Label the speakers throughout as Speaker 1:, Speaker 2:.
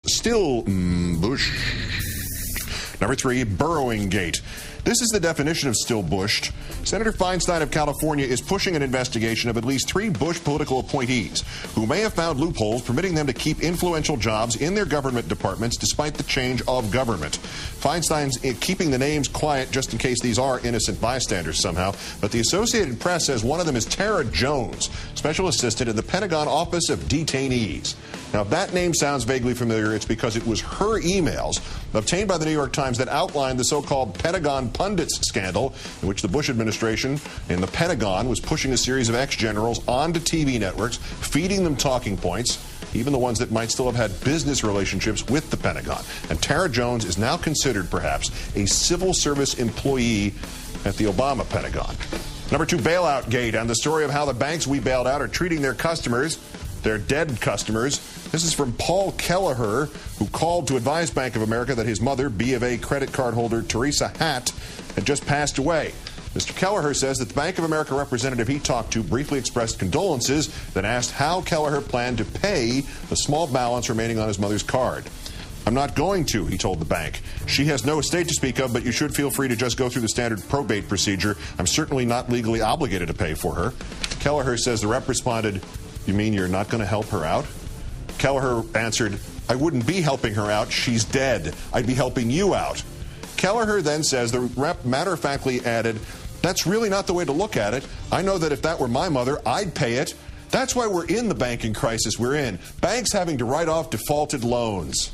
Speaker 1: still Bush. Number 3, burrowing gate. This is the definition of still bushed. Senator Feinstein of California is pushing an investigation of at least 3 Bush political appointees who may have found loopholes permitting them to keep influential jobs in their government departments despite the change of government. Feinstein's keeping the names quiet just in case these are innocent bystanders somehow, but the Associated Press says one of them is Tara Jones, special assistant in the Pentagon Office of Detainees. Now, if that name sounds vaguely familiar, it's because it was her emails obtained by the New York Times that outlined the so-called Pentagon Pundits scandal, in which the Bush administration and the Pentagon was pushing a series of ex-generals onto TV networks, feeding them talking points, even the ones that might still have had business relationships with the Pentagon. And Tara Jones is now considered, perhaps, a civil service employee at the Obama Pentagon. Number 2, bailout gate, and the story of how the banks we bailed out are treating their customers, their dead customers. This is from Paul Kelleher, who called to advise Bank of America that his mother, B of A credit card holder Teresa Hatt, had just passed away. Mr. Kelleher says that the Bank of America representative he talked to briefly expressed condolences, then asked how Kelleher planned to pay the small balance remaining on his mother's card. I'm not going to, he told the bank. She has no estate to speak of, but you should feel free to just go through the standard probate procedure. I'm certainly not legally obligated to pay for her. Kelleher says the rep responded, "You mean you're not going to help her out?" Kelleher answered, "I wouldn't be helping her out. She's dead. I'd be helping you out." Kelleher then says the rep matter-of-factly added, "That's really not the way to look at it. I know that if that were my mother, I'd pay it. That's why we're in the banking crisis we're in. Banks having to write off defaulted loans."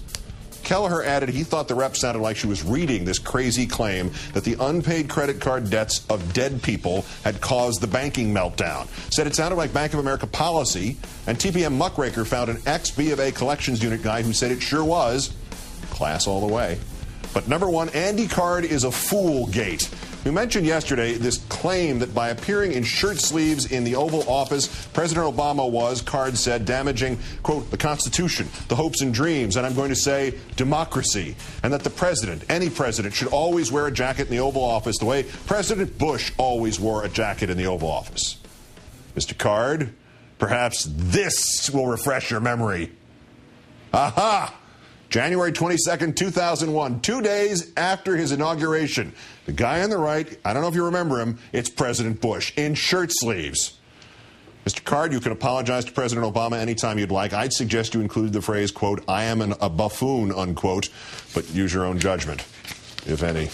Speaker 1: Kelleher added he thought the rep sounded like she was reading this crazy claim that the unpaid credit card debts of dead people had caused the banking meltdown. Said it sounded like Bank of America policy, and TPM Muckraker found an ex-B of A collections unit guy who said it sure was. Class all the way. But number 1, Andy Card is a fool gate. We mentioned yesterday this claim that by appearing in shirt sleeves in the Oval Office, President Obama was, Card said, damaging, quote, the Constitution, the hopes and dreams, and I'm going to say democracy, and that the president, any president, should always wear a jacket in the Oval Office the way President Bush always wore a jacket in the Oval Office. Mr. Card, perhaps this will refresh your memory. Aha! January 22nd, 2001, 2 days after his inauguration. The guy on the right, I don't know if you remember him, it's President Bush in shirt sleeves. Mr. Card, you can apologize to President Obama anytime you'd like. I'd suggest you include the phrase, quote, I am a buffoon, unquote, but use your own judgment, if any.